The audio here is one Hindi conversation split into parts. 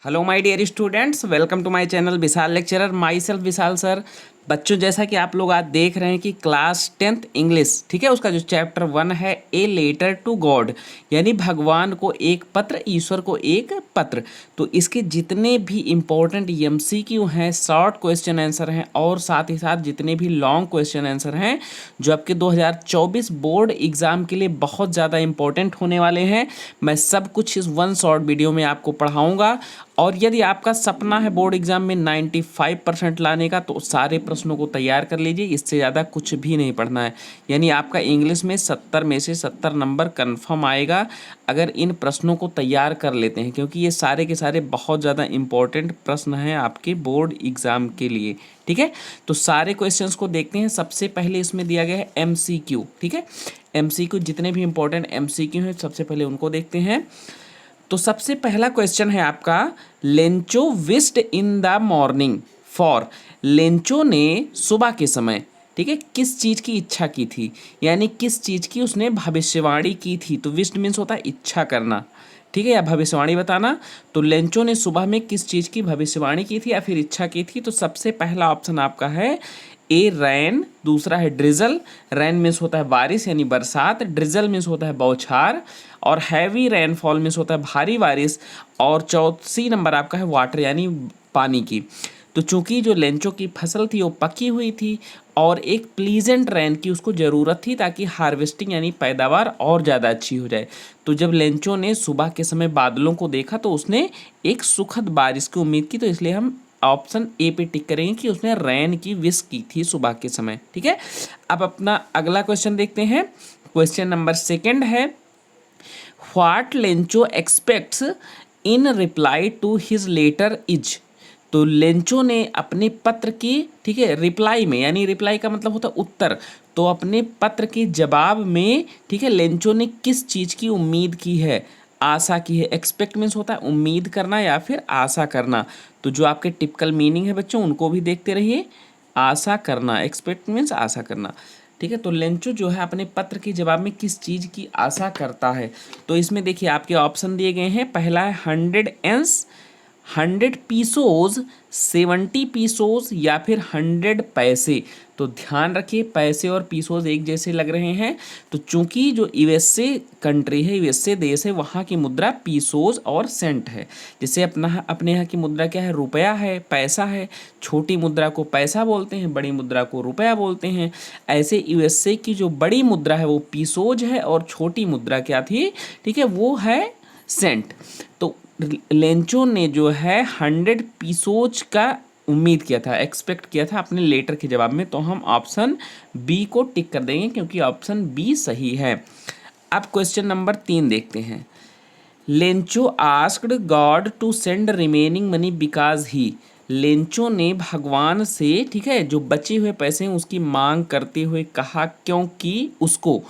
Hello my dear students, welcome to my channel Vishal lecturer. Myself Vishal sir. बच्चों, जैसा कि आप लोग आज देख रहे हैं कि क्लास 10th इंग्लिश, ठीक है, उसका जो चैप्टर 1 है ए लेटर टू गॉड, यानी भगवान को एक पत्र, ईश्वर को एक पत्र। तो इसके जितने भी इम्पोर्टेंट एमसीक्यू हैं, शॉर्ट क्वेश्चन आंसर हैं, और साथ ही साथ जितने भी लॉन्ग क्वेश्चन आंसर हैं जो आपके 2024 बोर्ड एग्जाम के लिए बहुत ज़्यादा इंपॉर्टेंट होने वाले हैं, मैं सब कुछ इस वन शॉर्ट वीडियो में आपको पढ़ाऊँगा। और यदि आपका सपना है बोर्ड एग्जाम में 95% लाने का, तो सारे प्रश्नों को तैयार कर लीजिए, इससे ज़्यादा कुछ भी नहीं पढ़ना है। यानी आपका इंग्लिश में 70 में से 70 नंबर कंफर्म आएगा अगर इन प्रश्नों को तैयार कर लेते हैं, क्योंकि ये सारे के सारे बहुत ज़्यादा इंपॉर्टेंट प्रश्न हैं आपके बोर्ड एग्ज़ाम के लिए। ठीक है, तो सारे क्वेश्चंस को देखते हैं। सबसे पहले इसमें दिया गया है MCQ। ठीक है, MCQ जितने भी इंपॉर्टेंट MCQ हैं सबसे पहले उनको देखते हैं। तो सबसे पहला क्वेश्चन है आपका, Lencho wished in the morning for. Lencho ने सुबह के समय, ठीक है, किस चीज़ की इच्छा की थी, यानी किस चीज़ की उसने भविष्यवाणी की थी। तो विस्ड मीन्स होता है इच्छा करना, ठीक है, या भविष्यवाणी बताना। तो लेंचो ने सुबह में किस चीज़ की भविष्यवाणी की थी या फिर इच्छा की थी। तो सबसे पहला ऑप्शन आपका है ए रैन, दूसरा है ड्रिजल। रैन मीन्स होता है बारिश यानी बरसात, ड्रिजल मीन्स होता है बौछार, और हैवी रेनफॉल मीन्स होता है भारी बारिश, और चौथी नंबर आपका है वाटर यानी पानी की। तो चूंकि जो लेंचो की फसल थी वो पकी हुई थी और एक प्लीजेंट रेन की उसको ज़रूरत थी ताकि हार्वेस्टिंग यानी पैदावार और ज़्यादा अच्छी हो जाए। तो जब लेंचो ने सुबह के समय बादलों को देखा तो उसने एक सुखद बारिश की उम्मीद की। तो इसलिए हम ऑप्शन ए पे टिक करेंगे कि उसने रैन की विश की थी सुबह के समय। ठीक है, अब अपना अगला क्वेश्चन देखते हैं। क्वेश्चन नंबर 2 है, what Lencho expects in reply to his letter is. तो लेंचो ने अपने पत्र की, ठीक है, रिप्लाई में, यानी रिप्लाई का मतलब होता है उत्तर, तो अपने पत्र के जवाब में, ठीक है, लेंचो ने किस चीज़ की उम्मीद की है, आशा की है। एक्सपेक्ट मीन्स होता है उम्मीद करना या फिर आशा करना। तो जो आपके टिपिकल मीनिंग है बच्चों उनको भी देखते रहिए। आशा करना, एक्सपेक्ट मीन्स आशा करना। ठीक है, तो लेंचो जो है अपने पत्र के जवाब में किस चीज़ की आशा करता है। तो इसमें देखिए आपके ऑप्शन दिए गए हैं। पहला है 100 एंस, 100 पीसोज, 70 पीसोज, या फिर 100 पैसे। तो ध्यान रखिए पैसे और पीसोज एक जैसे लग रहे हैं। तो चूंकि जो यूएसए कंट्री है, यूएसए देश है, वहाँ की मुद्रा पीसोज और सेंट है। जैसे अपने यहाँ की मुद्रा क्या है, रुपया है, पैसा है। छोटी मुद्रा को पैसा बोलते हैं, बड़ी मुद्रा को रुपया बोलते हैं। ऐसे यूएसए की जो बड़ी मुद्रा है वो पीसोज है और छोटी मुद्रा क्या थी, ठीक है, वो है सेंट। तो लेंचो ने जो है 100 पीसोज का उम्मीद किया था, एक्सपेक्ट किया था अपने लेटर के जवाब में। तो हम ऑप्शन बी को टिक कर देंगे क्योंकि ऑप्शन बी सही है। अब क्वेश्चन नंबर 3 देखते हैं। Lencho asked God to send remaining money because he. Lencho ने भगवान से, ठीक है, जो बचे हुए पैसे हैं उसकी मांग करते हुए कहा क्योंकि उसको।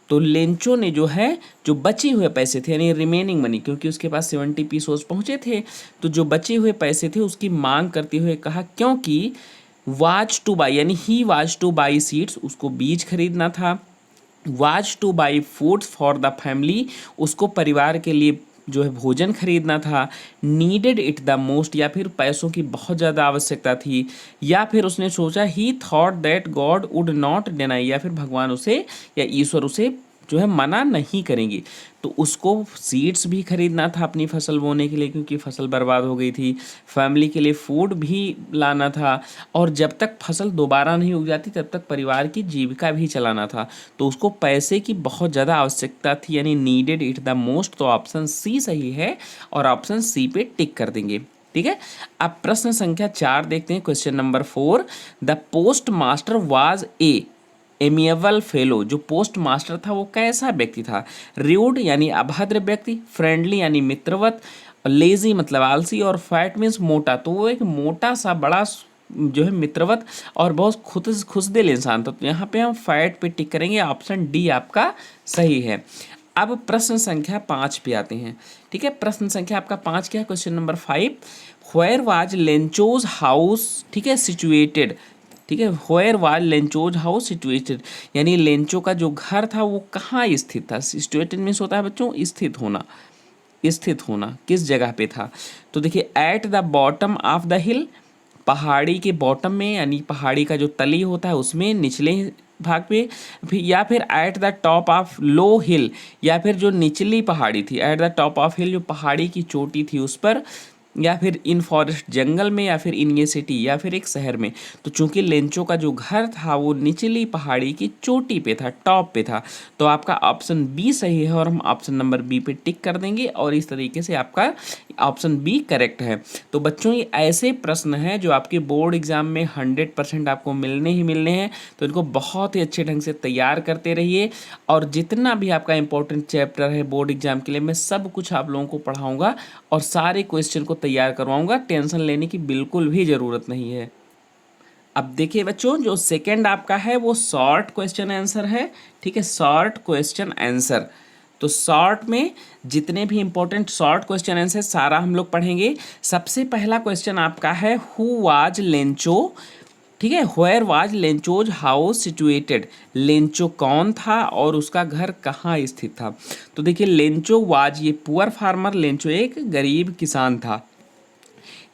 तो लेंचो ने जो है, जो बचे हुए पैसे थे यानी रिमेनिंग मनी, क्योंकि उसके पास 70 पीसोस पहुंचे थे, तो जो बचे हुए पैसे थे उसकी मांग करते हुए कहा क्योंकि वाज टू बाई, यानी he was two by seeds, उसको बीज खरीदना था। Was two by foods for the family, उसको परिवार के लिए जो है भोजन खरीदना था। नीडेड इट द मोस्ट, या फिर पैसों की बहुत ज़्यादा आवश्यकता थी। या फिर उसने सोचा ही thought that God would not deny, या फिर भगवान उसे या ईश्वर उसे जो है मना नहीं करेंगे। तो उसको सीड्स भी खरीदना था अपनी फसल बोने के लिए क्योंकि फसल बर्बाद हो गई थी। फैमिली के लिए फूड भी लाना था, और जब तक फसल दोबारा नहीं उग जाती तब तक परिवार की जीविका भी चलाना था। तो उसको पैसे की बहुत ज़्यादा आवश्यकता थी, यानी नीडेड इट द मोस्ट। तो ऑप्शन सी सही है और ऑप्शन सी पे टिक कर देंगे। ठीक है, अब प्रश्न संख्या 4 देखते हैं। Question number 4, the post master was a amiable fellow. जो पोस्ट मास्टर था वो कैसा व्यक्ति था। र्यूड यानी अभद्र व्यक्ति, फ्रेंडली यानी मित्रवत, लेजी मतलब आलसी, और फैट मीन्स मोटा। तो वो एक मोटा सा बड़ा जो है मित्रवत और बहुत खुशदिल इंसान था। तो यहाँ पे हम फैट पे टिक करेंगे, ऑप्शन डी आपका सही है। अब प्रश्न संख्या 5 पे आते हैं। ठीक है, प्रश्न संख्या आपका 5 क्या है, question number 5, where was Lencho's house, ठीक है, सिचुएटेड। ठीक है, where was Lencho's house situated, यानी लेंचो का जो घर था वो कहाँ स्थित था। सिचुएटेड मीन्स होता है बच्चों स्थित होना, स्थित होना, किस जगह पे था। तो देखिए at the bottom of the हिल, पहाड़ी के बॉटम में यानी पहाड़ी का जो तली होता है उसमें निचले भाग पे, या फिर at the top of low hill, या फिर जो निचली पहाड़ी थी at the top of hill, जो पहाड़ी की चोटी थी उस पर, या फिर इन फॉरेस्ट जंगल में, या फिर इन ये सिटी, या फिर एक शहर में। तो चूंकि लेंचो का जो घर था वो निचली पहाड़ी की चोटी पे था, टॉप पे था, तो आपका ऑप्शन बी सही है और हम ऑप्शन नंबर बी पे टिक कर देंगे और इस तरीके से आपका ऑप्शन बी करेक्ट है। तो बच्चों ये ऐसे प्रश्न हैं जो आपके बोर्ड एग्जाम में 100% आपको मिलने ही मिलने हैं, तो इनको बहुत ही अच्छे ढंग से तैयार करते रहिए। और जितना भी आपका इंपॉर्टेंट चैप्टर है बोर्ड एग्जाम के लिए मैं सब कुछ आप लोगों को पढ़ाऊंगा और सारे क्वेश्चन को तैयार करवाऊंगा, टेंशन लेने की बिल्कुल भी ज़रूरत नहीं है। अब देखिए बच्चों, जो सेकंड आपका है वो शॉर्ट क्वेश्चन आंसर है, ठीक है, शॉर्ट क्वेश्चन आंसर। तो शॉर्ट में जितने भी इंपॉर्टेंट शॉर्ट क्वेश्चन आंसर सारा हम लोग पढ़ेंगे। सबसे पहला क्वेश्चन आपका है हु वाज लेंचो, ठीक है, where was Lencho's house situated, Lencho कौन था और उसका घर कहाँ स्थित था। तो देखिए लेंचो वाज, ये पुअर फार्मर, लेंचो एक गरीब किसान था।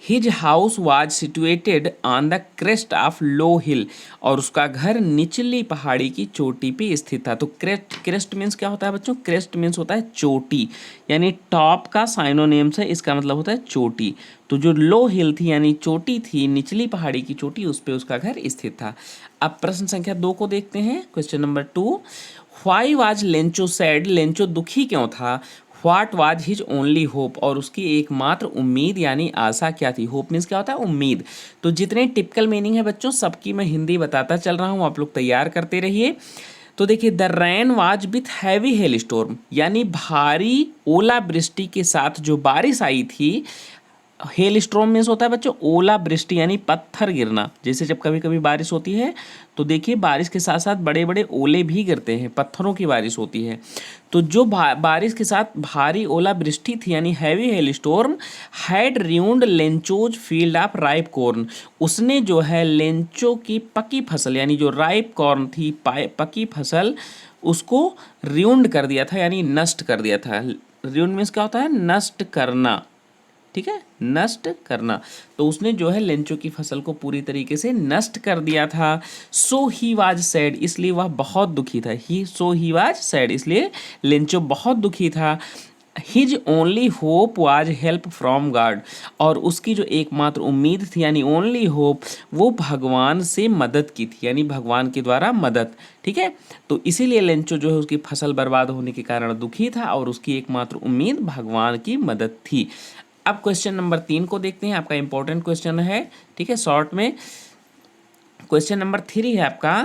His house was situated on the crest of low hill, और उसका घर निचली पहाड़ी की चोटी पे स्थित था। तो क्रेस्ट मीन्स क्या होता है बच्चों, क्रेस्ट मीन्स होता है चोटी, यानी टॉप का साइनोनिम्स है, इसका मतलब होता है चोटी। तो जो लो हिल थी यानी चोटी थी, निचली पहाड़ी की चोटी, उस पे उसका घर स्थित था। अब प्रश्न संख्या 2 को देखते हैं, question number 2, why was Lencho sad, Lencho दुखी क्यों था। What was his only hope, और उसकी एकमात्र उम्मीद यानी आशा क्या थी। होप मीन्स क्या होता है, उम्मीद। तो जितने टिपिकल मीनिंग है बच्चों सबकी मैं हिंदी बताता चल रहा हूँ, आप लोग तैयार करते रहिए। तो देखिए the rain was with heavy hail storm, यानी भारी ओलावृष्टि के साथ जो बारिश आई थी। हेल स्टॉर्म मीन्स होता है बच्चों ओला वृष्टि यानी पत्थर गिरना। जैसे जब कभी कभी बारिश होती है तो देखिए बारिश के साथ साथ बड़े बड़े ओले भी गिरते हैं, पत्थरों की बारिश होती है। तो जो बारिश के साथ भारी ओला वृष्टि थी यानी heavy hail storm had ruined Lencho's field of ripe corn, उसने जो है लेंचो की पकी फसल यानी जो राइप कॉर्न थी पकी फसल उसको रियून्ड कर दिया था यानी नष्ट कर दिया था। रियून्ड मीन्स क्या होता है, नष्ट करना, ठीक है, नष्ट करना। तो उसने जो है लेंचो की फसल को पूरी तरीके से नष्ट कर दिया था। सो ही वाज सैड, इसलिए वह बहुत दुखी था। ही वाज सैड, इसलिए लेंचो बहुत दुखी था। His only hope was help from God, और उसकी जो एकमात्र उम्मीद थी यानी ओनली होप वो भगवान से मदद की थी, यानी भगवान के द्वारा मदद, ठीक है। तो इसीलिए लेंचो जो है उसकी फसल बर्बाद होने के कारण दुखी था और उसकी एकमात्र उम्मीद भगवान की मदद थी। अब क्वेश्चन नंबर 3 को देखते हैं, आपका इंपॉर्टेंट क्वेश्चन है, ठीक है, शॉर्ट में। क्वेश्चन नंबर 3 है आपका,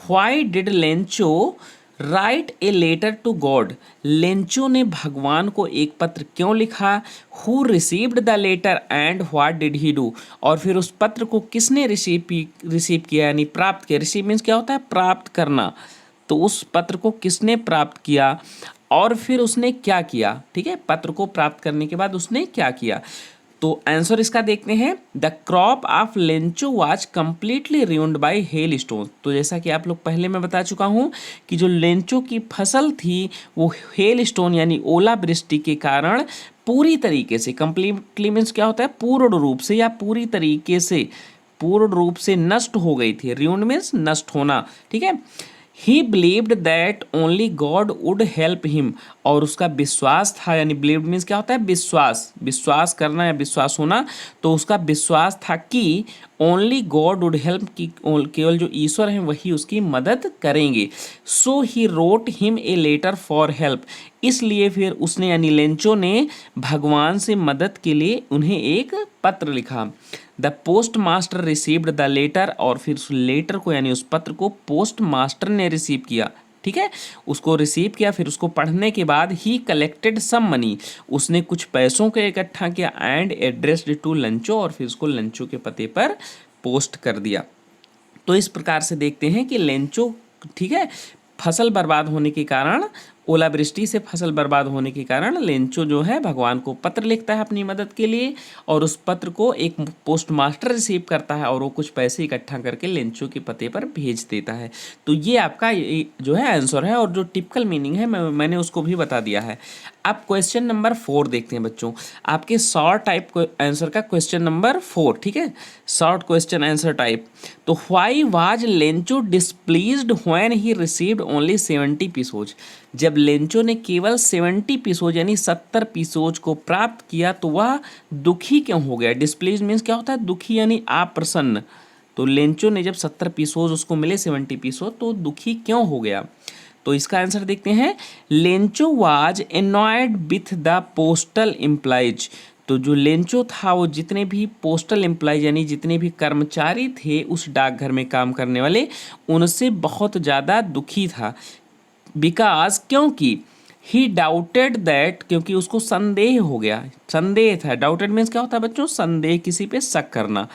why did Lencho write a letter to God, Lencho ने भगवान को एक पत्र क्यों लिखा। Who received the letter and what did he do, और फिर उस पत्र को किसने रिसीव किया यानी प्राप्त किया। रिसीव मीन्स क्या होता है, प्राप्त करना। तो उस पत्र को किसने प्राप्त किया और फिर उसने क्या किया, ठीक है, पत्र को प्राप्त करने के बाद उसने क्या किया। तो आंसर इसका देखते हैं, the crop of Lencho was completely ruined by hail stone. तो जैसा कि आप लोग पहले मैं बता चुका हूं कि जो लेंचो की फसल थी वो हेल स्टोन यानी ओला वृष्टि के कारण पूरी तरीके से, कंप्लीटली मीन्स क्या होता है, पूर्ण रूप से या पूरी तरीके से, पूर्ण रूप से नष्ट हो गई थी। ruined मीन्स नष्ट होना, ठीक है। ही believed that only God would help him, और उसका विश्वास था यानी बिलीव्ड मीन्स क्या होता है, विश्वास, विश्वास करना या विश्वास होना। तो उसका विश्वास था कि ओनली गॉड वुड हेल्प, की केवल जो ईश्वर हैं वही उसकी मदद करेंगे। So he wrote him a letter for help, इसलिए फिर उसने यानी लेंचो ने भगवान से मदद के लिए उन्हें एक पत्र लिखा। The post master received the letter, और फिर उस लेटर को यानी उस पत्र को पोस्ट मास्टर ने रिसीव किया, ठीक है, उसको रिसीव किया। फिर उसको पढ़ने के बाद ही कलेक्टेड सम मनी, उसने कुछ पैसों को इकट्ठा किया एंड एड्रेस्ड टू लंचो, और फिर उसको लंचो के पते पर पोस्ट कर दिया। तो इस प्रकार से देखते हैं कि लेंचो, ठीक है, फसल बर्बाद होने के कारण ओलावृष्टि से फसल बर्बाद होने के कारण लेंचो जो है भगवान को पत्र लिखता है अपनी मदद के लिए, और उस पत्र को एक पोस्ट मास्टर रिसीव करता है और वो कुछ पैसे इकट्ठा करके लेंचो के पते पर भेज देता है। तो ये आपका जो है आंसर है, और जो टिपिकल मीनिंग है मैंने उसको भी बता दिया है। अब क्वेश्चन नंबर 4 देखते हैं बच्चों, आपके शॉर्ट टाइप आंसर का क्वेश्चन नंबर 4, ठीक है, शॉर्ट क्वेश्चन आंसर टाइप। तो why was Lencho displeased when he received only 70 pesos. जब लेंचो ने केवल 70 पीसोज यानी 70 पीसोज को प्राप्त किया तो वह दुखी क्यों हो गया। डिस्प्लीज मीन्स क्या होता है, दुखी यानी अप्रसन्न। तो लेंचो ने जब 70 पीसोज उसको मिले 70 पीसोज तो दुखी क्यों हो गया। तो इसका आंसर देखते हैं, Lencho was annoyed with the postal employees. तो जो लेंचो था वो जितने भी पोस्टल एम्प्लॉयज यानी जितने भी कर्मचारी थे उस डाकघर में काम करने वाले, उनसे बहुत ज़्यादा दुखी था। बिकॉज क्योंकि ही डाउटेड दैट, क्योंकि उसको संदेह हो गया, संदेह था। डाउटेड मीन्स क्या होता है बच्चों, संदेह, किसी पे शक करना।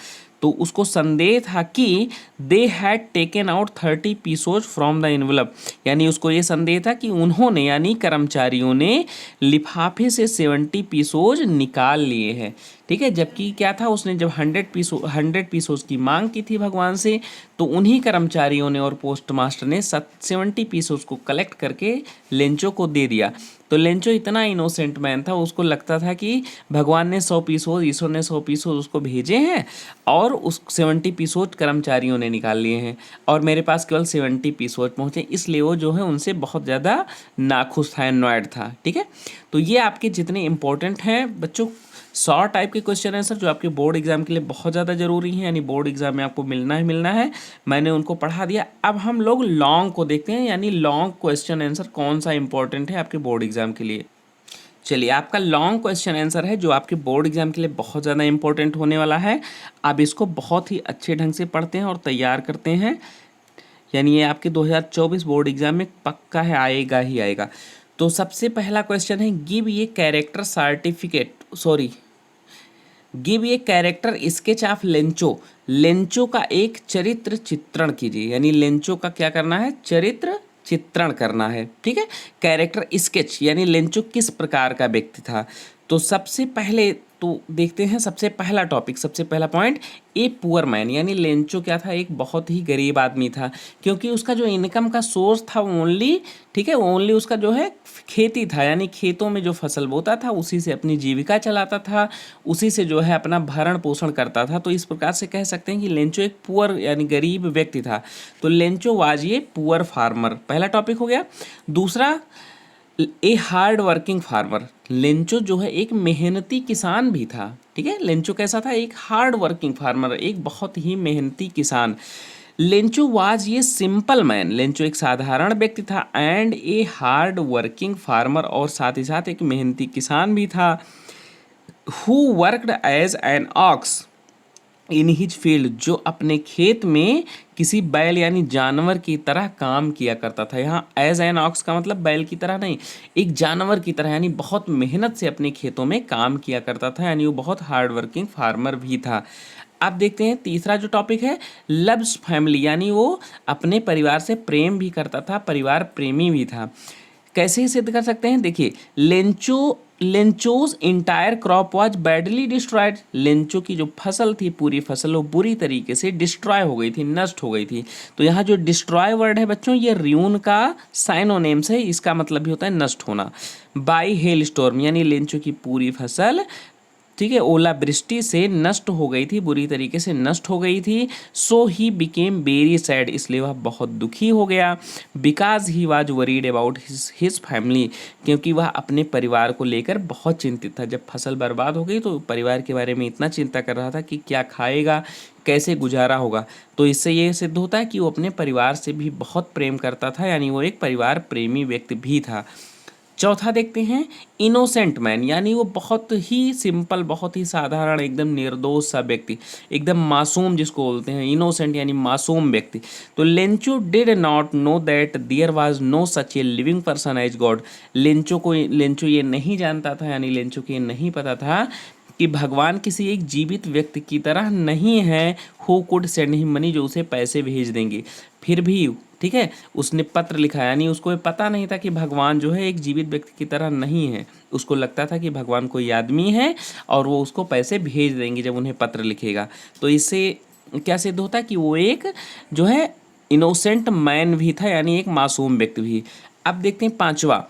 तो उसको संदेह था कि they had taken out 30 pesos from the envelope, यानी उसको ये संदेह था कि उन्होंने यानी कर्मचारियों ने लिफाफे से 70 पीसोज निकाल लिए हैं, ठीक है। जबकि क्या था, उसने जब 100 पीसोज की मांग की थी भगवान से, तो उन्हीं कर्मचारियों ने और पोस्ट मास्टर ने 70 पीसोज को कलेक्ट करके लेंचो को दे दिया। तो लेंचो इतना इनोसेंट मैन था, उसको लगता था कि भगवान ने 100 पीसोज, ईश्वर ने 100 पीसोज उसको भेजे हैं और उस 70 पीसोज कर्मचारियों ने निकाल लिए हैं, और मेरे पास केवल 70 पीसोज पहुँचे, इसलिए वो जो है उनसे बहुत ज़्यादा नाखुश था, एनॉयड था, ठीक है। तो ये आपके जितने इंपॉर्टेंट हैं बच्चों शॉर्ट टाइप के क्वेश्चन आंसर जो आपके बोर्ड एग्जाम के लिए बहुत ज़्यादा जरूरी है, यानी बोर्ड एग्जाम में आपको मिलना ही मिलना है, मैंने उनको पढ़ा दिया। अब हम लोग लॉन्ग को देखते हैं, यानी लॉन्ग क्वेश्चन आंसर कौन सा इंपॉर्टेंट है आपके बोर्ड एग्जाम के लिए। चलिए, आपका लॉन्ग क्वेश्चन आंसर है जो आपके बोर्ड एग्जाम के लिए बहुत ज़्यादा इंपॉर्टेंट होने वाला है। आप इसको बहुत ही अच्छे ढंग से पढ़ते हैं और तैयार करते हैं, यानी ये आपके 2024 बोर्ड एग्जाम में पक्का है, आएगा ही आएगा। तो सबसे पहला क्वेश्चन है, गिव ये कैरेक्टर सर्टिफिकेट, सॉरी गिव ये character sketch of Lencho. Lencho का एक चरित्र चित्रण कीजिए, यानी लेंचो का क्या करना है, चरित्र चित्रण करना है, ठीक है। कैरेक्टर स्केच यानी लेंचो किस प्रकार का व्यक्ति था। तो सबसे पहले तो देखते हैं, सबसे पहला टॉपिक, सबसे पहला पॉइंट, ए पुअर मैन, यानी लेंचो क्या था, एक बहुत ही गरीब आदमी था, क्योंकि उसका जो इनकम का सोर्स था ओनली, ठीक है, ओनली उसका जो है खेती था, यानी खेतों में जो फसल बोता था उसी से अपनी जीविका चलाता था, उसी से जो है अपना भरण पोषण करता था। तो इस प्रकार से कह सकते हैं कि लेंचो एक पुअर यानी गरीब व्यक्ति था। तो लेंचो वाज ये पुअर फार्मर, पहला टॉपिक हो गया। दूसरा, ए हार्ड वर्किंग फार्मर, लेंचो जो है एक मेहनती किसान भी था, ठीक है। लेंचो कैसा था, एक हार्ड वर्किंग फार्मर, एक बहुत ही मेहनती किसान। लेंचो वाज ये सिंपल मैन, लेंचो एक साधारण व्यक्ति था, and a hard working farmer, और साथ ही साथ एक मेहनती किसान भी था। Who worked as an ox in his field, जो अपने खेत में किसी बैल यानी जानवर की तरह काम किया करता था। यहाँ एज एन ऑक्स का मतलब बैल की तरह नहीं, एक जानवर की तरह, यानी बहुत मेहनत से अपने खेतों में काम किया करता था, यानी वो बहुत हार्ड वर्किंग फार्मर भी था। अब देखते हैं तीसरा जो टॉपिक है, लव्स फैमिली, यानी वो अपने परिवार से प्रेम भी करता था, परिवार प्रेमी भी था। कैसे सिद्ध कर सकते हैं, देखिए, Lencho's entire crop was badly destroyed, Lencho की जो फसल थी, पूरी फसल वो बुरी तरीके से डिस्ट्रॉय हो गई थी, नष्ट हो गई थी। तो यहाँ जो डिस्ट्रॉय वर्ड है बच्चों, ये र्यून का साइनोनेम्स है, इसका मतलब भी होता है नष्ट होना। बाई हेल स्टॉर्म, यानी लेंचो की पूरी फसल, ठीक है, ओलावृष्टि से नष्ट हो गई थी, बुरी तरीके से नष्ट हो गई थी। सो ही बिकेम वेरी सैड, इसलिए वह बहुत दुखी हो गया। Because he was worried about his family, क्योंकि वह अपने परिवार को लेकर बहुत चिंतित था। जब फसल बर्बाद हो गई तो परिवार के बारे में इतना चिंता कर रहा था कि क्या खाएगा, कैसे गुजारा होगा। तो इससे ये सिद्ध होता है कि वो अपने परिवार से भी बहुत प्रेम करता था, यानी वो एक परिवार प्रेमी व्यक्ति भी था। चौथा देखते हैं, इनोसेंट मैन, यानी वो बहुत ही सिंपल, बहुत ही साधारण, एकदम निर्दोष सा व्यक्ति, एकदम मासूम जिसको बोलते हैं, इनोसेंट यानी मासूम व्यक्ति। तो Lencho did not know that there was no such a living person as God, Lencho ये नहीं जानता था, यानी लेंचो को ये नहीं पता था कि भगवान किसी एक जीवित व्यक्ति की तरह नहीं है who could send him money, जो उसे पैसे भेज देंगे। फिर भी ठीक है, उसने पत्र लिखा, यानी उसको ये पता नहीं था कि भगवान जो है एक जीवित व्यक्ति की तरह नहीं है। उसको लगता था कि भगवान कोई आदमी है और वो उसको पैसे भेज देंगे जब उन्हें पत्र लिखेगा। तो इससे क्या सिद्ध होता है कि वो एक जो है इनोसेंट मैन भी था, यानी एक मासूम व्यक्ति भी। अब देखते हैं पांचवा,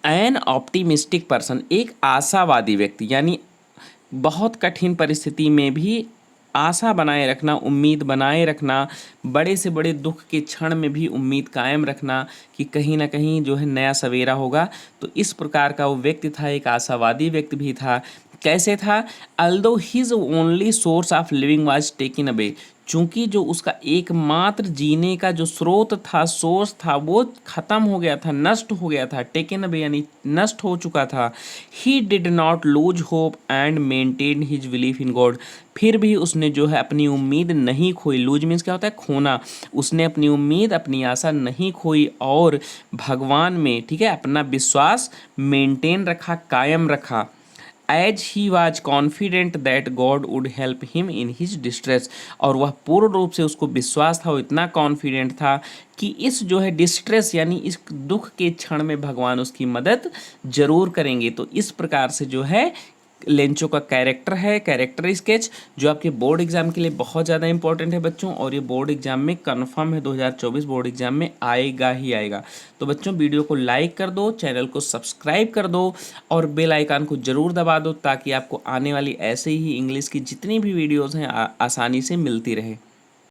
एन ऑप्टिमिस्टिक पर्सन, एक आशावादी व्यक्ति, यानी बहुत कठिन परिस्थिति में भी आशा बनाए रखना, उम्मीद बनाए रखना, बड़े से बड़े दुख के क्षण में भी उम्मीद कायम रखना कि कहीं ना कहीं जो है नया सवेरा होगा। तो इस प्रकार का वो व्यक्ति था, एक आशावादी व्यक्ति भी था। कैसे था? Although his only source of living was taken away, चूंकि जो उसका एकमात्र जीने का जो स्रोत था, सोर्स था, वो खत्म हो गया था, नष्ट हो गया था। टेकन अवे यानी नष्ट हो चुका था। He did not lose hope and maintain his belief in God, फिर भी उसने जो है अपनी उम्मीद नहीं खोई। लूज मीन्स क्या होता है? खोना। उसने अपनी उम्मीद, अपनी आशा नहीं खोई और भगवान में ठीक है अपना विश्वास मेंटेन रखा, कायम रखा। As he was confident that God would help him in his distress, और वह पूर्ण रूप से उसको विश्वास था, वो इतना कॉन्फिडेंट था कि इस जो है डिस्ट्रेस यानी इस दुख के क्षण में भगवान उसकी मदद जरूर करेंगे। तो इस प्रकार से जो है लेंचो का कैरेक्टर है, कैरेक्टर स्केच, जो आपके बोर्ड एग्जाम के लिए बहुत ज़्यादा इंपॉर्टेंट है बच्चों, और ये बोर्ड एग्जाम में कंफर्म है 2024 बोर्ड एग्जाम में आएगा ही आएगा। तो बच्चों वीडियो को लाइक कर दो, चैनल को सब्सक्राइब कर दो और बेल आइकन को ज़रूर दबा दो ताकि आपको आने वाली ऐसे ही इंग्लिश की जितनी भी वीडियोज़ हैं आसानी से मिलती रहे।